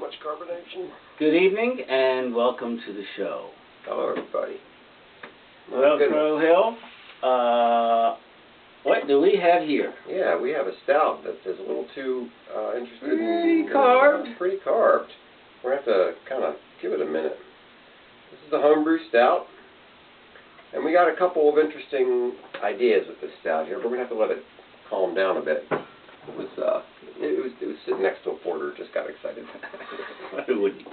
much carbonation. Good evening and welcome to the show. Hello, everybody. Well, Crowhill, what do we have here? Yeah, we have a stout that is a little too interested Pretty carved. Pretty carved. We're going to have to kind of give it a minute. This is the homebrew stout. And we got a couple of interesting ideas with this stout here, but we're going to have to let it calm down a bit. It was sitting next to a porter, just got excited. Who wouldn't?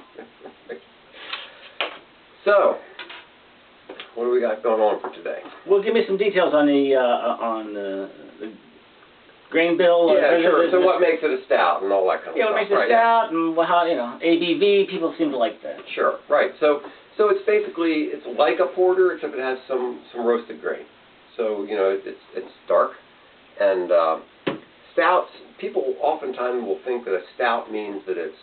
So, what do we got going on for today? Well, give me some details on the grain bill. Yeah, sure. So what makes it a stout and all that kind of stuff? Yeah, what makes it a stout and how, ABV, people seem to like that. Sure, right. So it's basically, it's like a porter, except it has some roasted grain. So, it's dark. And stouts, people oftentimes will think that a stout means that it's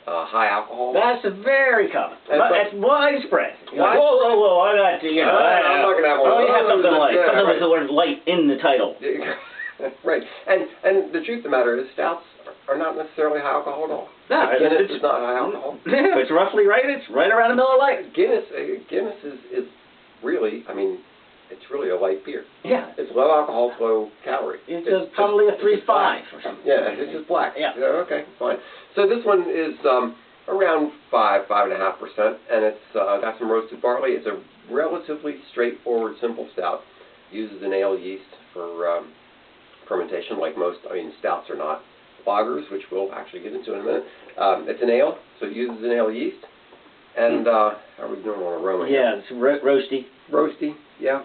high alcohol. That's very common. That's widespread. Whoa, I got to, I'm not going to have one. Oh, you have something light. Something with the word light in the title. Right. And the truth of the matter is, stouts are not necessarily high alcohol at all. No, Guinness is not high alcohol. It's roughly right. It's right around a Miller Lite. Guinness is really, it's really a light beer. Yeah. It's low alcohol, low calorie. It's probably a 3.5 or something. Yeah, it's just black. Yeah. Okay, fine. So this one is around 5.5%, and it's got some roasted barley. It's a relatively straightforward, simple stout. Uses an ale yeast for fermentation, like most. Stouts are not lagers, which we'll actually get into in a minute. It's an ale, so it uses an ale yeast. And how are we doing on aroma? Yeah, it's roasty. Roasty, yeah.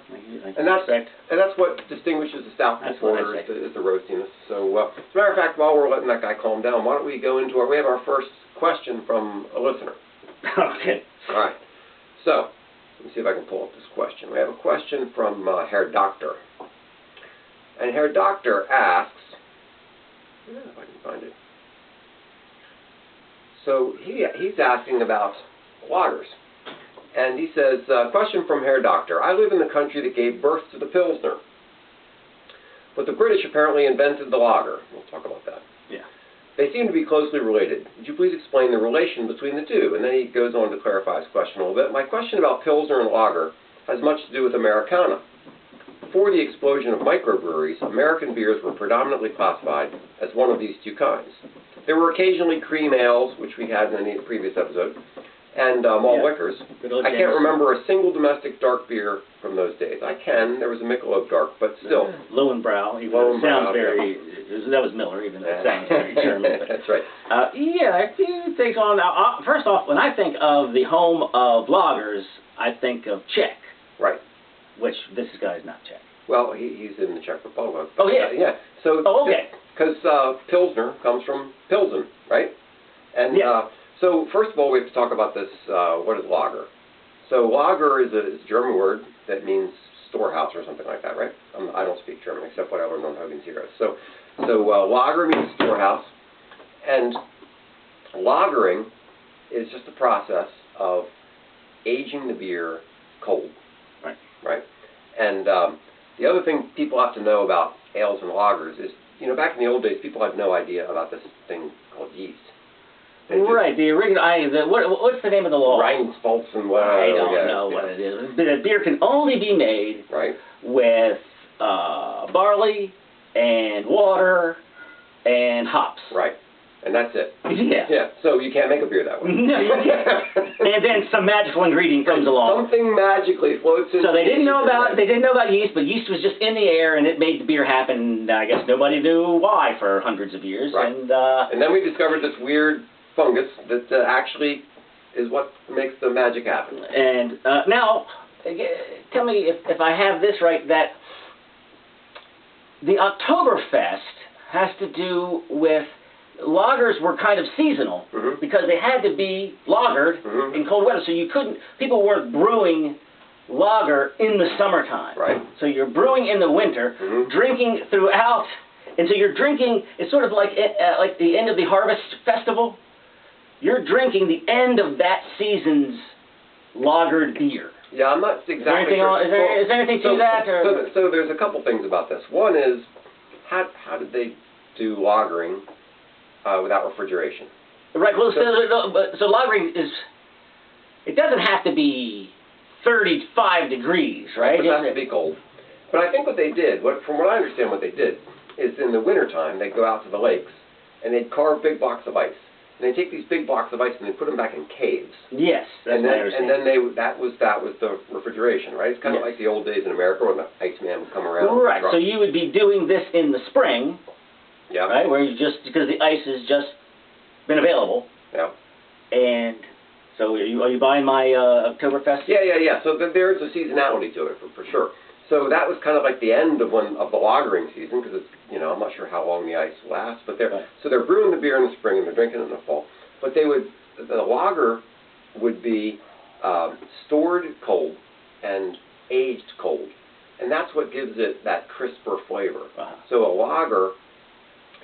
And that's what distinguishes a stout from porter is the roastiness. So, as a matter of fact, while we're letting that guy calm down, why don't we go into we have our first question from a listener. Okay. All right. So, let me see if I can pull up this question. We have a question from Herr Doctor. And Herr Doctor asks, if I can find it. So, he's asking about lagers. And he says, question from Herr Doctor. I live in the country that gave birth to the pilsner. But the British apparently invented the lager. We'll talk about that. Yeah. They seem to be closely related. Would you please explain the relation between the two? And then he goes on to clarify his question a little bit. My question about pilsner and lager has much to do with Americana. Before the explosion of microbreweries, American beers were predominantly classified as one of these two kinds. There were occasionally cream ales, which we had in the previous episode, and malt liquors. I can't remember a single domestic dark beer from those days. I can. There was a Michelob dark, but still. Lowenbrau. That was Miller, even though it sounds very German. That's right. Yeah, a few things on. First off, when I think of the home of lagers, I think of Czech. Right. Which this guy is not Czech. Well, he's in the Czech Republic. Oh, yeah. Yeah. So. Oh, okay. Because Pilsner comes from Pilsen, right? And so first of all, we have to talk about this. What is lager? So lager is a German word that means storehouse or something like that, right? I don't speak German except what I learned on Hogan's Heroes. So lager means storehouse, and lagering is just the process of aging the beer cold. Right. Right. And the other thing people have to know about ales and lagers is, back in the old days, people had no idea about this thing called yeast. Right, the original, what's the name of the law? Reinspalzen, whatever. I don't know what it is. But a beer can only be made with barley and water and hops. Right, and that's it. Yeah. Yeah, so you can't make a beer that way. No, you can't. And then some magical ingredient comes along. Something magically floats in. So they didn't know about yeast, but yeast was just in the air, and it made the beer happen. I guess nobody knew why for hundreds of years. Right. And then we discovered this weird fungus that actually is what makes the magic happen. And now, tell me if I have this right, that the Oktoberfest has to do with lagers were kind of seasonal because they had to be lagered in cold weather. So people weren't brewing lager in the summertime. Right. So you're brewing in the winter, drinking throughout, and so you're drinking, it's sort of like the end of the harvest festival. You're drinking the end of that season's lagered beer. Yeah, I'm not exactly sure. Is there anything to that? Or? So there's a couple things about this. One is, how did they do lagering without refrigeration? Right. Well, so lagering is. It doesn't have to be 35 degrees, right? It has to be cold. But I think what they did, from what I understand, what they did is in the wintertime they'd go out to the lakes and they'd carve big blocks of ice. And they take these big blocks of ice and they put them back in caves. Yes, that's what I understand. And then that was the refrigeration, right? It's kind of like the old days in America when the Iceman would come around. Right. So you would be doing this in the spring. Yeah. Right, where you just because the ice has just been available. Yeah. And so are you buying my Oktoberfest? Yeah. So there is a seasonality to it for sure. So that was kind of like the end of the lagering season because it's I'm not sure how long the ice lasts, but they're brewing the beer in the spring and they're drinking it in the fall. But the lager would be stored cold and aged cold, and that's what gives it that crisper flavor. So a lager,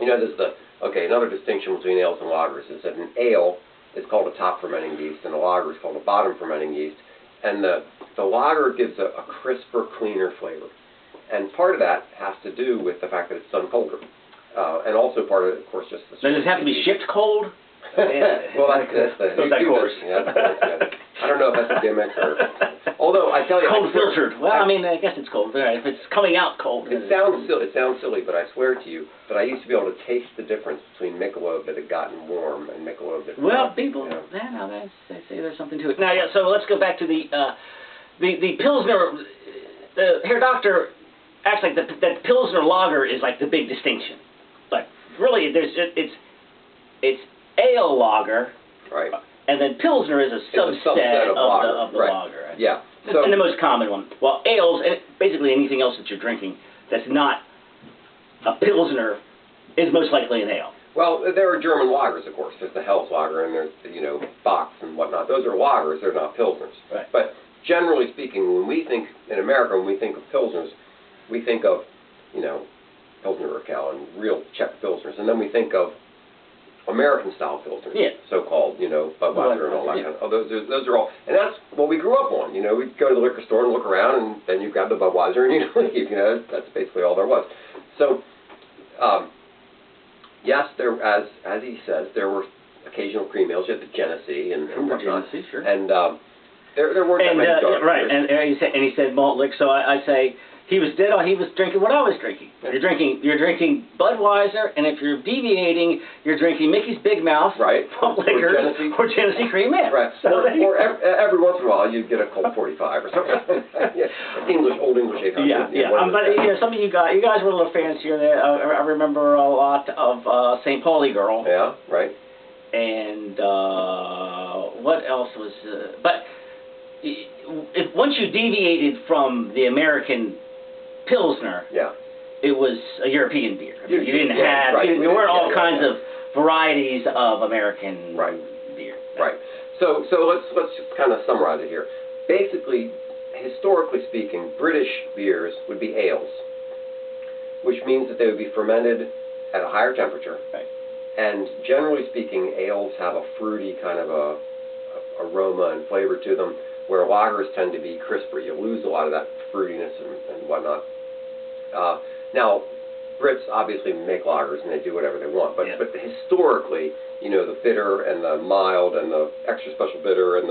there's another distinction between ales and lagers is that an ale is called a top fermenting yeast and a lager is called a bottom fermenting yeast. And the lager gives a crisper, cleaner flavor. And part of that has to do with the fact that it's done colder. And also part of it, of course, just the... Does it have to be shipped cold? Well, that's the... course. Yeah, I don't know if that's a gimmick or... Although, I tell you... Cold filtered. Well, I mean, I guess it's cold. If it's coming out cold... It sounds silly, but I swear to you that I used to be able to taste the difference between Michelob that had gotten warm and Michelob that... Well, people... now they say there's something to it. Now, so let's go back to the Pilsner... The Herr Doctor acts like that Pilsner lager is like the big distinction. But really, it's ale lager... Right. And then Pilsner is a subset of the lager. Right? Yeah. And the most common one. Well, ales, and basically anything else that you're drinking that's not a Pilsner is most likely an ale. Well, there are German lagers, of course. There's the Helles lager and there's the, Bocks and whatnot. Those are lagers. They're not Pilsners. Right. But generally speaking, when we think, in America, when we think of Pilsners, we think of, Pilsner Urquell and real Czech Pilsners. And then we think of American-style Pilsners, so-called, Budweiser and all that kind of. Those are all, and that's what we grew up on. We'd go to the liquor store and look around, and then you grab the Budweiser and you leave. That's basically all there was. So, yes, there, as he says, there were occasional cream ales. You had the Genesee and whatnot. Genesee, sure. And there weren't that many dark right, beers. and he said malt lick. So I say. He was dead on. He was drinking what I was drinking. You're drinking Budweiser, and if you're deviating, you're drinking Mickey's Big Mouth, right, malt liquor, or Genesee Cream Ale. Right. So or every once in a while you'd get a Colt 45 or something. Old English 800. But some of you guys were a little fancier there. I remember a lot of St. Pauli Girl. Yeah. Right. And what else was? But once you deviated from the American Pilsner, it was a European beer. You didn't have, there weren't all kinds of varieties of American beer. Right. So let's just kind of summarize it here. Basically, historically speaking, British beers would be ales, which means that they would be fermented at a higher temperature. Right. And generally speaking, ales have a fruity kind of a aroma and flavor to them, where lagers tend to be crisper. You lose a lot of that fruitiness and whatnot. Now, Brits obviously make lagers and they do whatever they want, but historically, the bitter and the mild and the extra special bitter and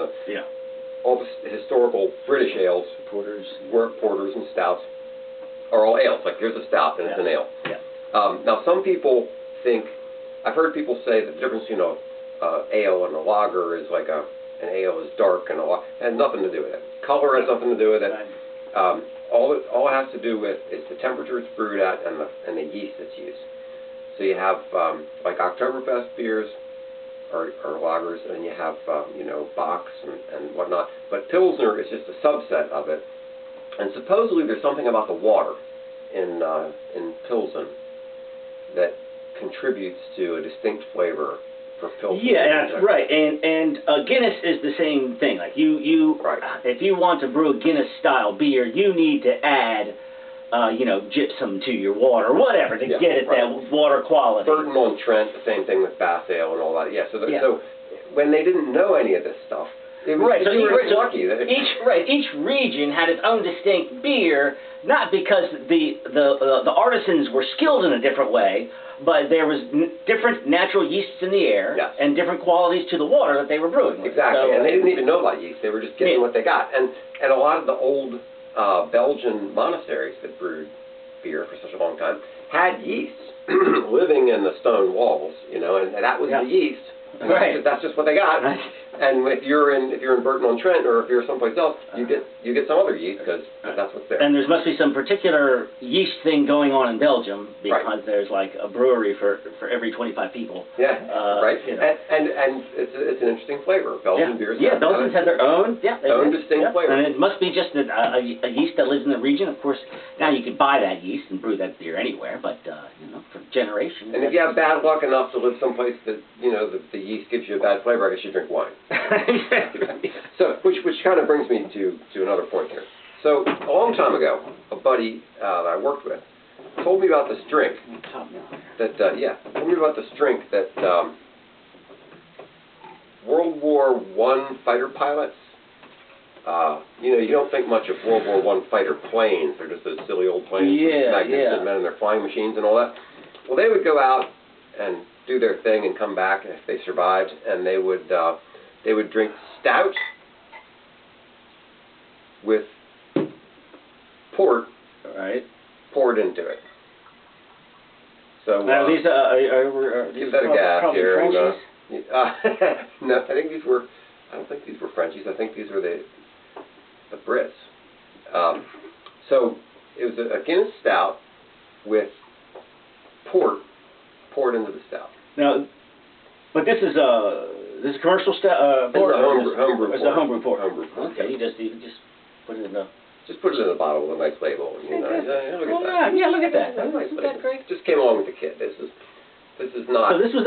all the historical British ales, porters and stouts, are all ales. Like here's a stout and it's an ale. Yeah. Now, some people think, I've heard people say that the difference between ale and a lager is like an ale is dark and it has nothing to do with it. Color has nothing to do with it. All it has to do with is the temperature it's brewed at and the yeast that's used. So you have like Oktoberfest beers or lagers, and you have Bocks and whatnot. But Pilsner is just a subset of it. And supposedly there's something about the water in Pilsen that contributes to a distinct flavor for Pilsen. Yeah, that's right. And Guinness is the same thing. Like if you want to brew a Guinness style beer, you need to add gypsum to your water, whatever, to get it that water quality. Burton-on-Trent, the same thing with Bath Ale and all that. Yeah. So when they didn't know any of this stuff, it was lucky that each region had its own distinct beer, not because the artisans were skilled in a different way, but there was different natural yeasts in the air Yes. and different qualities to the water that they were brewing with. Exactly, So, and they didn't even know about yeast. They were just getting what they got. And a lot of the old Belgian monasteries that brewed beer for such a long time had yeast living in the stone walls, you know, and that was the yeast. And Right. that's just what they got. Right. And if you're in Burton-on-Trent or if you're someplace else, you get some other yeast because that's what's there. And there must be some particular yeast thing going on in Belgium because there's like a brewery for every 25 people. Yeah, right. You know. And it's an interesting flavor. Belgian beers. Yeah, Belgians have their own distinct flavor. And it must be just a yeast that lives in the region. Of course, now you can buy that yeast and brew that beer anywhere, but you know, for generations. And if you have bad luck enough to live someplace that you know the yeast gives you a bad flavor, I guess you drink wine. So, which kind of brings me to another point here. So, a long time ago, a buddy that I worked with told me about this drink told me about this drink that World War I fighter pilots, you know, you don't think much of World War I fighter planes. They're just those silly old planes with magnificent men and their flying machines and all that. Well, they would go out and do their thing and come back if they survived, and they would drink stout with port poured into it. So now these give that a gas here. Frenchies? No, I don't think these were Frenchies. I think these were the Brits. So it was a Guinness stout with port poured into the stout. Now, but this is a commercial stout. It's a homebrew. It's a homebrew port. Homebrew port. Okay, you just put it in the. Just put it in a bottle with a nice label. You know, look at that. Yeah, look at that. Nice Isn't that great? Just came along with the kit. This is not. So this was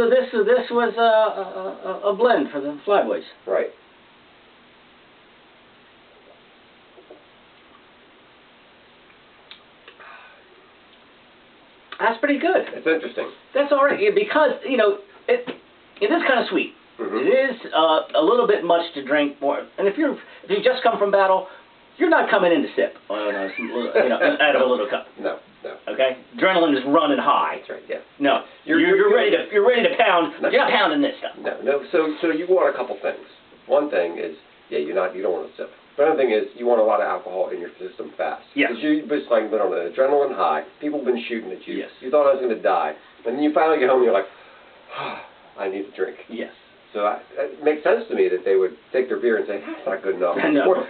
a blend for the Flyboys. Right. That's pretty good. It's interesting. That's all right because you know it is kind of sweet. Mm-hmm. It is a little bit much to drink more. And if you just come from battle, you're not coming in to sip, you know, out of a little cup. No. Okay, adrenaline is running high. That's right. Yeah. No, you're ready to pound. No. You're not pounding this stuff. No. So you want a couple things. One thing is you don't want to sip. The other thing is you want a lot of alcohol in your system fast. Yes. Because you've been on an adrenaline high. People have been shooting at you. Yes. You thought I was going to die, and then you finally get home and you're like, I need a drink. Yes. So it makes sense to me that they would take their beer and say, that's not good enough. No.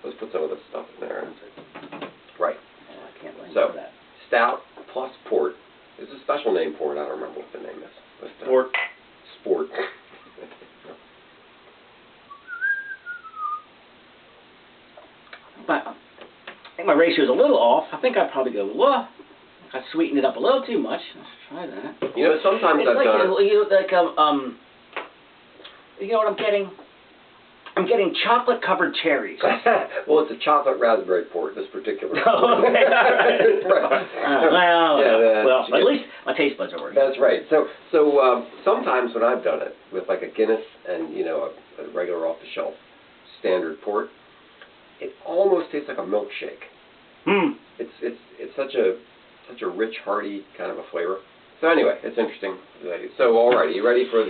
Let's put some of this stuff in there. Right. Oh, I can't blame you So, for that. stout plus port. There's a special name for it. I don't remember what the name is. But, Sport. But I think my ratio is a little off. I think I'd probably go, I sweetened it up a little too much. Let's try that. You know, sometimes it's I've done it. You know what I'm getting? I'm getting chocolate-covered cherries. Well, it's a chocolate raspberry port, this particular. Oh, okay. Well, Yeah, at least my taste buds are working. That's right. So sometimes when I've done it with like a Guinness and you know a regular off-the-shelf standard port, it almost tastes like a milkshake. It's such a rich, hearty kind of a flavor. So anyway, it's interesting. So alrighty, you ready for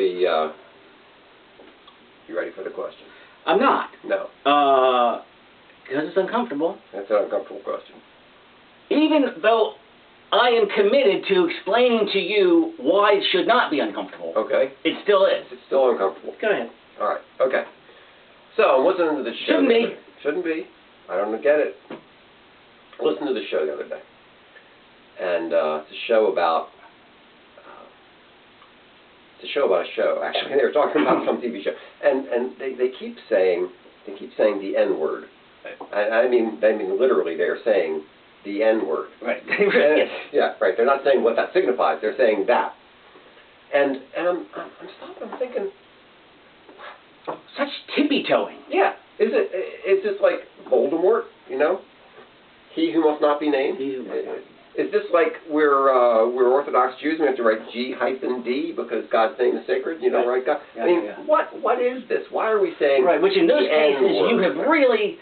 the question? I'm not. No. Because it's uncomfortable. That's an uncomfortable question. Even though I am committed to explaining to you why it should not be uncomfortable. Okay. It still is. It's still uncomfortable. Go ahead. All right. Okay. So I'm listening to the show. Shouldn't be. Shouldn't be. I don't get it. I listened to the show the other day, and it's a show about. It's a show about a show. Actually, they were talking about some TV show, and they keep saying the N word. I mean literally they are saying the N word. Right. Yeah, right. They're not saying what that signifies. They're saying that. And I'm stopping. I'm thinking, such tippy-toeing. Yeah. Is this like Voldemort? You know, he who must not be named. He who must not. Is this like we're Orthodox Jews and we have to write G-D because God's name is sacred? You know, right? God. Yeah, I mean, what is this? Why are we saying? Right. Which in those cases N-word? you have really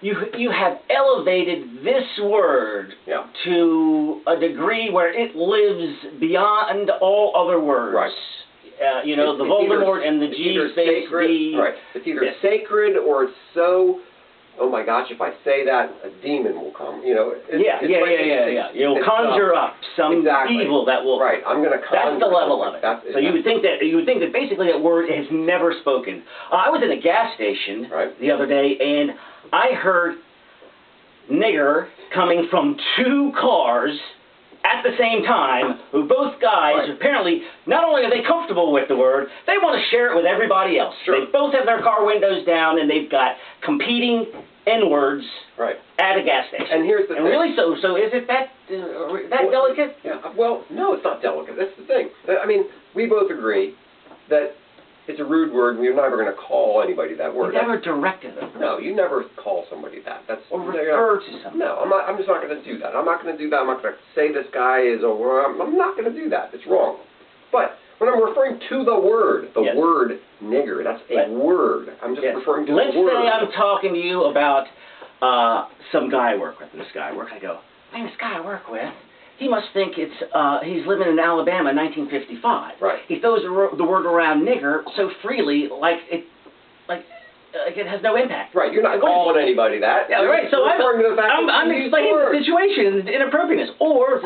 you have elevated this word Yeah. to a degree where it lives beyond all other words. Right. You know, the Voldemort and the G space D. Right. It's either Yes. sacred or it's so. Oh my gosh! If I say that, a demon will come. You know. You'll conjure up some exactly. evil that will. Right. I'm going to conjure. That's the level of it. That's, so you would think that basically that word is never spoken. I was in a gas station the other day and I heard nigger coming from two cars at the same time, who both guys apparently, not only are they comfortable with the word, they want to share it with everybody else. Sure. They both have their car windows down and they've got competing N-words at a gas station. And here's the thing. Really, so is it that delicate? Yeah. Well, no, it's not delicate. That's the thing. I mean, we both agree that it's a rude word, and we're never going to call anybody that word. You never directed them. No, you never call somebody that. That's or refer to something. No, I'm just not going to do that. I'm not going to do that. I'm not going to say this guy is over. I'm not going to do that. It's wrong. But when I'm referring to the word word nigger, that's a word. I'm just referring to Let's the word. say I'm talking to you about some guy I work with. This guy I work. I go, man, this guy I work with, he must think it's he's living in Alabama in 1955. Right. He throws the word around nigger so freely, like it has no impact. Right. You're not calling anybody that. Yeah, right. So I'm explaining the situation and the inappropriateness, or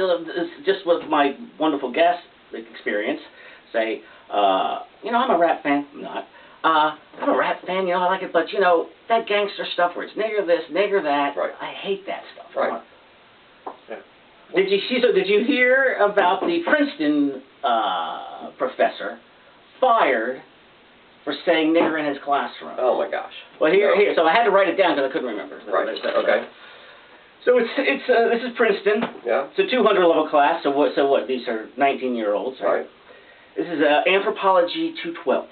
just with my wonderful guest experience, say, you know, I'm a rap fan. I'm not. I'm a rap fan, you know, I like it, but you know, that gangster stuff where it's nigger this, nigger that, I hate that stuff. Right. Yeah. Did you hear about the Princeton professor fired for saying nigger in his classroom? Oh my gosh. Well, here. So I had to write it down because I couldn't remember. Right. Okay. So this is Princeton. Yeah. It's a 200 level class. So what? These are 19-year-olds. Right. This is Anthropology 212.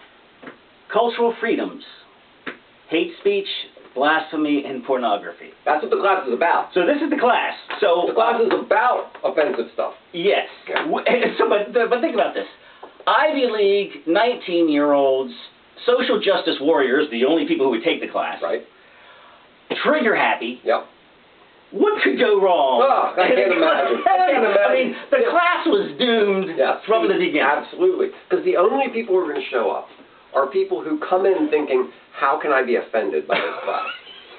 Cultural freedoms, hate speech, blasphemy, and pornography. That's what the class is about. So this is the class. So the class is about offensive stuff. Yes. Okay. So, but think about this. Ivy League 19-year-olds, social justice warriors, the only people who would take the class. Right. Trigger happy. Yep. What could go wrong? Oh, I can't imagine. I mean, the class was doomed from the beginning. Absolutely. Because the only people who are going to show up are people who come in thinking, how can I be offended by this class?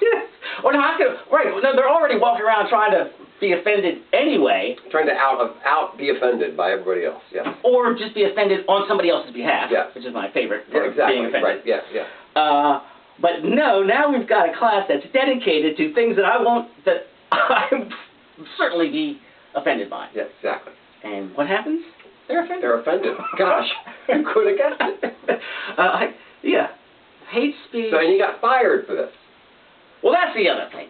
Yes. Or how can, no, they're already walking around trying to be offended anyway. Trying to out be offended by everybody else, yes. Or just be offended on somebody else's behalf, yes. which is my favorite part of being offended. Right, yeah. But no, now we've got a class that's dedicated to things that I would certainly be offended by. Yes, exactly. And what happens? They're offended. They're offended. Gosh, you could have guessed it. Yeah. Hate speech. So you got fired for this. Well, that's the other thing.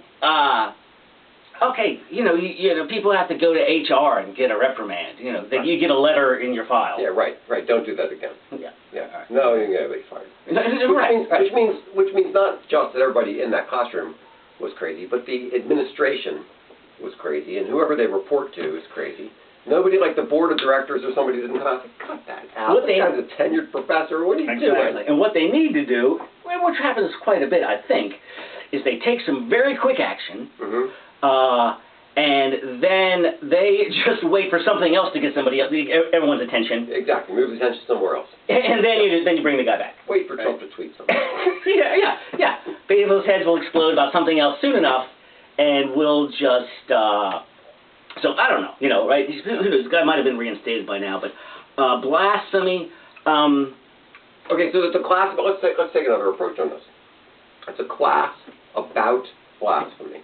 Okay, you know, people have to go to HR and get a reprimand. You know, you get a letter in your file. Yeah, right. Don't do that again. Yeah. Right. No, you're going to be fired. Which means not just that everybody in that classroom was crazy, but the administration was crazy, and whoever they report to is crazy. Nobody like the board of directors or somebody didn't come out and say, cut that out. That guy's a tenured professor. What are you doing? And what they need to do, which happens quite a bit, I think, is they take some very quick action, and then they just wait for something else to get everyone's attention. Exactly. Move the attention somewhere else. And then you bring the guy back. Wait for Trump to tweet something. Yeah. People's heads will explode about something else soon enough, and we'll just... So I don't know, you know, right? Who knows? This guy might have been reinstated by now, but blasphemy. Okay, so it's a class. But let's take another approach on this. It's a class about blasphemy,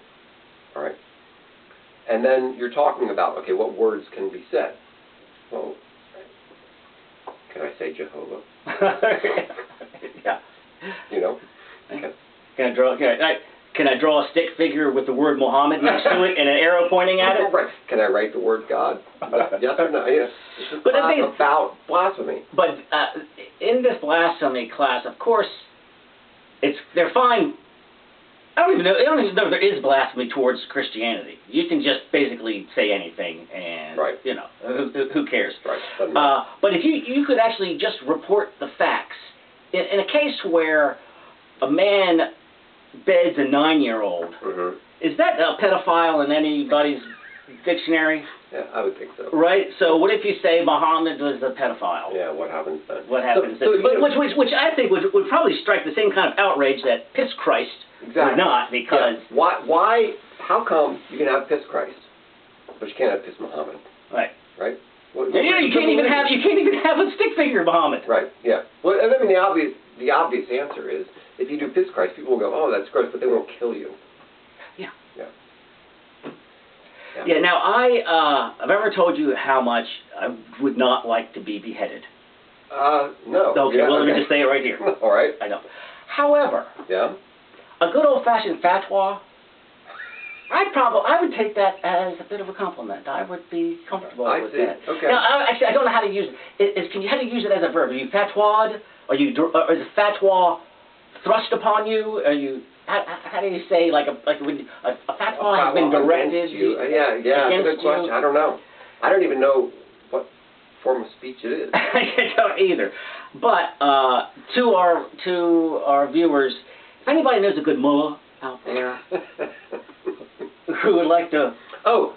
all right? And then you're talking about, okay, what words can be said? Well, can I say Jehovah? Yeah. You know. Can I draw a stick figure with the word Muhammad next to it and an arrow pointing at it? Right. Can I write the word God? Yes or no? Yeah. It's but about blasphemy. But in this blasphemy class, of course, they're fine. I don't even know if there is blasphemy towards Christianity. You can just basically say anything, and you know, who cares? Right. But if you could actually just report the facts in a case where a man bed's a 9-year-old. Mm-hmm. Is that a pedophile in anybody's dictionary? Yeah, I would think so. Right? So what if you say Muhammad was a pedophile? Yeah, what happens then? What happens then? Which I think would probably strike the same kind of outrage that Piss Christ would not, because... Yeah. Why, how come you can have Piss Christ, but you can't have Piss Muhammad? Right. Right? You can't even have a stick figure Muhammad. Right, yeah. Well, I mean, the obvious answer is, if you do Piss Christ, people will go, oh, that's gross, but they won't kill you. Yeah. Yeah. Yeah, now I've ever told you how much I would not like to be beheaded. No. Okay, yeah, well, let me just say it right here. All right. I know. However, yeah, a good old-fashioned fatwa, I would take that as a bit of a compliment. I would be comfortable with that. Okay. Now, actually, I don't know how to use it. How do you use it as a verb? Are you fatwa'd? Or is a fatwa thrust upon you? Are you... How do you say, like when a fatwa has been directed you? Yeah, that's a good question. I don't know. I don't even know what form of speech it is. I don't either. But to our viewers, if anybody knows a good mullah out there who would like to... Oh.